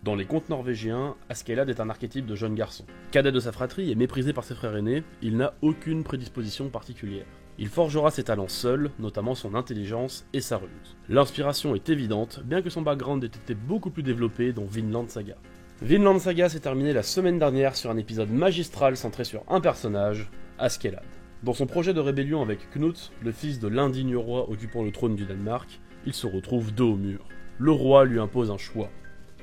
Dans les contes norvégiens, Askeladd est un archétype de jeune garçon. Cadet de sa fratrie et méprisé par ses frères aînés, il n'a aucune prédisposition particulière. Il forgera ses talents seul, notamment son intelligence et sa ruse. L'inspiration est évidente, bien que son background ait été beaucoup plus développé dans Vinland Saga. Vinland Saga s'est terminé la semaine dernière sur un épisode magistral centré sur un personnage, Askeladd. Dans son projet de rébellion avec Knut, le fils de l'indigne roi occupant le trône du Danemark, il se retrouve dos au mur. Le roi lui impose un choix.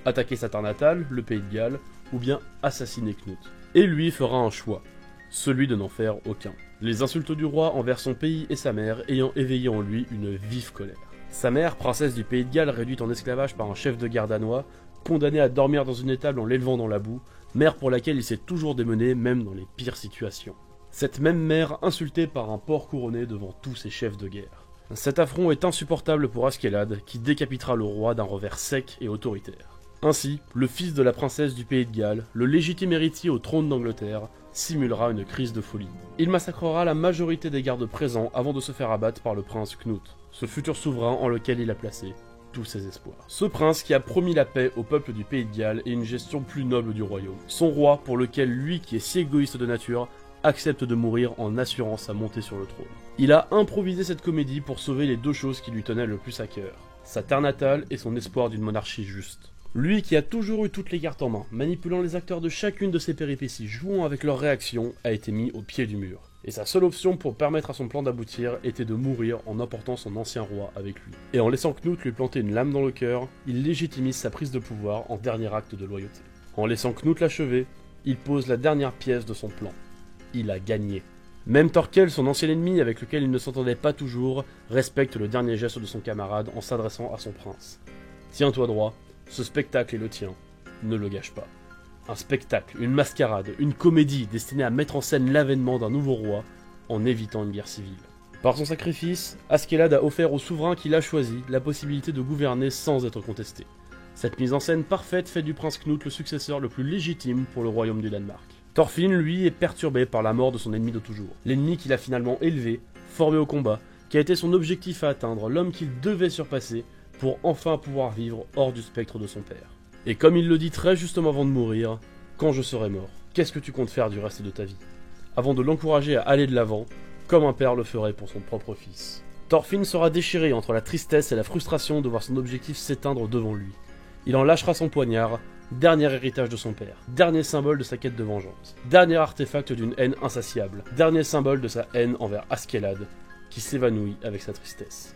Attaquer sa terre natale, le pays de Galles, ou bien assassiner Knut. Et lui fera un choix, celui de n'en faire aucun. Les insultes du roi envers son pays et sa mère ayant éveillé en lui une vive colère. Sa mère, princesse du pays de Galles réduite en esclavage par un chef de guerre danois, condamnée à dormir dans une étable en l'élevant dans la boue, mère pour laquelle il s'est toujours démené même dans les pires situations. Cette même mère insultée par un porc couronné devant tous ses chefs de guerre. Cet affront est insupportable pour Askeladd, qui décapitera le roi d'un revers sec et autoritaire. Ainsi, le fils de la princesse du pays de Galles, le légitime héritier au trône d'Angleterre, simulera une crise de folie. Il massacrera la majorité des gardes présents avant de se faire abattre par le prince Knut, ce futur souverain en lequel il a placé tous ses espoirs. Ce prince qui a promis la paix au peuple du pays de Galles et une gestion plus noble du royaume. Son roi pour lequel lui qui est si égoïste de nature, accepte de mourir en assurant sa montée sur le trône. Il a improvisé cette comédie pour sauver les deux choses qui lui tenaient le plus à cœur, sa terre natale et son espoir d'une monarchie juste. Lui qui a toujours eu toutes les cartes en main, manipulant les acteurs de chacune de ses péripéties, jouant avec leurs réactions, a été mis au pied du mur. Et sa seule option pour permettre à son plan d'aboutir était de mourir en emportant son ancien roi avec lui. Et en laissant Knut lui planter une lame dans le cœur, il légitimise sa prise de pouvoir en dernier acte de loyauté. En laissant Knut l'achever, il pose la dernière pièce de son plan. Il a gagné. Même Thorkel, son ancien ennemi avec lequel il ne s'entendait pas toujours, respecte le dernier geste de son camarade en s'adressant à son prince. Tiens-toi droit, ce spectacle est le tien, ne le gâche pas. Un spectacle, une mascarade, une comédie destinée à mettre en scène l'avènement d'un nouveau roi en évitant une guerre civile. Par son sacrifice, Askeladd a offert au souverain qu'il a choisi la possibilité de gouverner sans être contesté. Cette mise en scène parfaite fait du prince Knut le successeur le plus légitime pour le royaume du Danemark. Thorfinn, lui, est perturbé par la mort de son ennemi de toujours. L'ennemi qu'il a finalement élevé, formé au combat, qui a été son objectif à atteindre, l'homme qu'il devait surpasser pour enfin pouvoir vivre hors du spectre de son père. Et comme il le dit très justement avant de mourir, « Quand je serai mort, qu'est-ce que tu comptes faire du reste de ta vie ?» Avant de l'encourager à aller de l'avant, comme un père le ferait pour son propre fils. Thorfinn sera déchiré entre la tristesse et la frustration de voir son objectif s'éteindre devant lui. Il en lâchera son poignard, dernier héritage de son père, dernier symbole de sa quête de vengeance, dernier artefact d'une haine insatiable, dernier symbole de sa haine envers Askeladd, qui s'évanouit avec sa tristesse.